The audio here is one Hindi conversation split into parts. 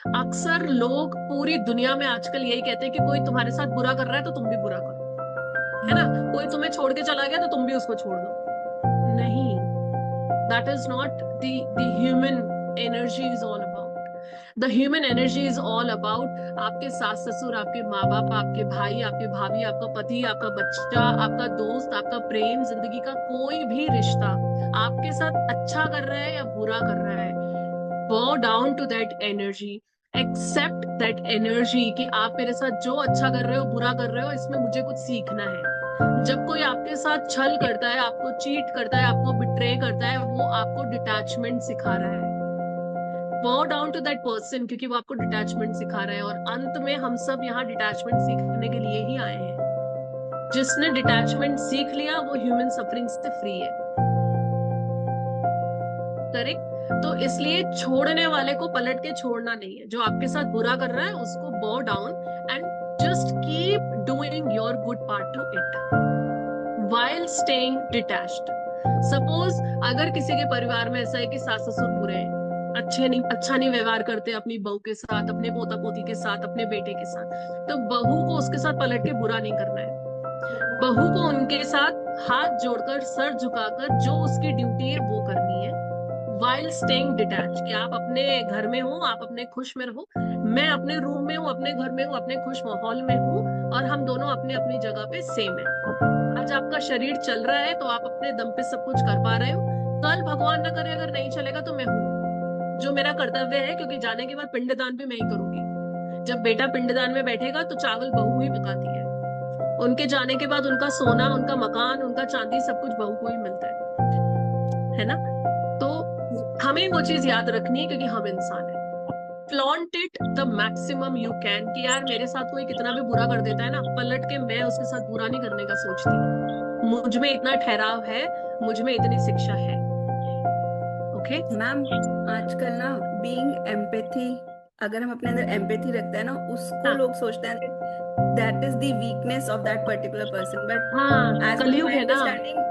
अक्सर लोग पूरी दुनिया में आजकल यही कहते हैं कि कोई तुम्हारे साथ बुरा कर रहा है तो तुम भी बुरा करो, है ना। कोई तुम्हें छोड़ के चला गया तो तुम भी उसको छोड़ दो। नहीं, that is not the human energy is all about. The human energy is all about आपके सास ससुर, आपके माँ बाप, आपके भाई, आपके भाभी, आपका पति, आपका बच्चा, आपका दोस्त, आपका प्रेम, जिंदगी का कोई भी रिश्ता आपके साथ अच्छा कर रहा है या बुरा कर रहा है, bow down to that energy, accept that energy कि आप मेरे साथ जो अच्छा कर रहे हो बुरा कर रहे हो, इसमें मुझे कुछ सीखना है। जब कोई आपके साथ छल करता है, आपको चीट करता है, आपको बिट्रे करता है, वो आपको डिटैचमेंट सिखा रहा है। bow down to that person क्योंकि वो आपको डिटैचमेंट सिखा रहा है। और अंत में हम सब यहाँ डिटैचमेंट सीखने के लिए ही आए हैं। जिसने डिटैचमेंट सीख लिया वो ह्यूमन सफरिंग से फ्री है। करेक्ट। तो इसलिए छोड़ने वाले को पलट के छोड़ना नहीं है। जो आपके साथ बुरा कर रहा है उसको बो down and just keep doing your good part two it while staying detached. Suppose अगर किसी के परिवार में ऐसा है कि सास ससुर बुरे हैं, अच्छा नहीं व्यवहार करते अपनी बहू के साथ, अपने पोता पोती के साथ, अपने बेटे के साथ, तो बहू को उसके साथ पलट के बुरा नहीं करना है। बहू को उनके साथ हाथ जोड़कर, सर झुकाकर जो उसकी ड्यूटी है वो करनी है, वाइल स्टेइंग डिटैच। कि आप अपने घर में हो, आप अपने खुश में रहो, मैं अपने रूम में हूँ, अपने घर में हूँ, अपने खुश माहौल में हूँ, और हम दोनों अपने अपनी जगह पे सेम है। आज आपका शरीर चल रहा है तो आप अपने दम पे सब कुछ कर पा रहे हो। कल भगवान ना करे अगर नहीं चलेगा तो मैं हूँ, जो मेरा कर्तव्य है, क्योंकि जाने के बाद पिंडदान भी मैं ही करूंगी। जब बेटा पिंडदान में बैठेगा तो चावल बहू ही पकाती है। उनके जाने के बाद उनका सोना, उनका मकान, उनका चांदी, सब कुछ बहू को ही मिलता है ना। तो हमें वो चीज याद रखनी है क्योंकि हम इंसान हैं। Flaunt it the maximum you can कि यार मेरे साथ कोई कितना भी बुरा कर देता है ना, पलट के मैं उसके साथ बुरा नहीं करने का सोचती। मुझ में इतना ठहराव है, मुझ में इतनी शिक्षा है। ओके मैम, आजकल ना बीइंग एम्पैथी, अगर हम अपने अंदर एम्पैथी रखते हैं ना, उसको हाँ लोग सोचते हैं that is the weakness of that particular person, हाँ, बट एज पर कलयुग माय है ना, अंडरस्टैंडिंग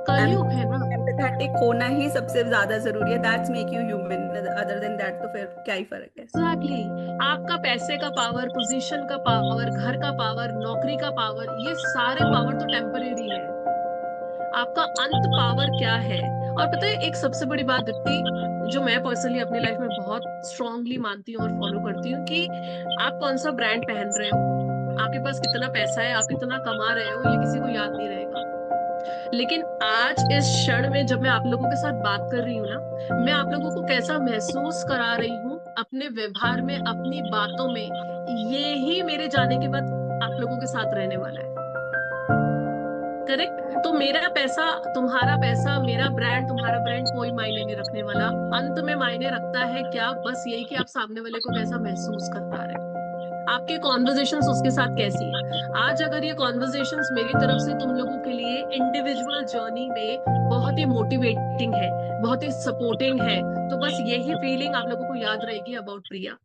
कलयुग है ना। एम्पैथेटिक होना ही सबसे ज्यादा जरूरी है। That's make you human. Other than that तो फिर क्या ही फर्क है। Exactly exactly. आपका पैसे का पावर, पोजीशन का पावर, घर का पावर, नौकरी का पावर, ये सारे पावर तो टेम्परेरी है। आपका अंत पावर क्या है। और पता है एक सबसे बड़ी बात दीप्ति, जो मैं पर्सनली अपनी लाइफ में बहुत स्ट्रांगली मानती हूँ और फॉलो करती हूँ, कि आप कौन सा ब्रांड पहन रहे हो, आपके पास कितना पैसा है, आप कितना कमा रहे हो, ये किसी को याद नहीं रहेगा। लेकिन आज इस क्षण में जब मैं आप लोगों के साथ बात कर रही हूँ ना, मैं आप लोगों को कैसा महसूस करा रही हूँ अपने व्यवहार में, अपनी बातों में, ये ही मेरे जाने के बाद आप लोगों के साथ रहने वाला है। करेक्ट। तो मेरा पैसा, तुम्हारा पैसा, मेरा ब्रांड, तुम्हारा ब्रांड, कोई मायने नहीं रखने वाला। अंत में मायने रखता है क्या, बस यही कि आप सामने वाले को कैसा महसूस कर पा रहे हैं, आपकी कॉन्वर्जेशंस उसके साथ कैसी है। आज अगर ये कॉन्वर्जेशंस मेरी तरफ से तुम लोगों के लिए इंडिविजुअल जर्नी में बहुत ही मोटिवेटिंग है, बहुत ही सपोर्टिंग है, तो बस यही फीलिंग आप लोगों को याद रहेगी अबाउट प्रिया।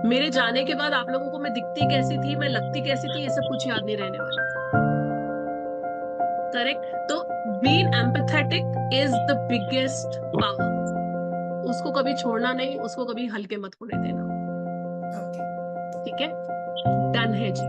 मेरे जाने के बाद आप लोगों को मैं दिखती कैसी थी, मैं लगती कैसी थी, ये सब कुछ याद नहीं रहने वाला है। करेक्ट। तो being empathetic is the biggest power. उसको कभी छोड़ना नहीं, उसको कभी हल्के मत होने देना। ओके। ठीक है, डन है जी।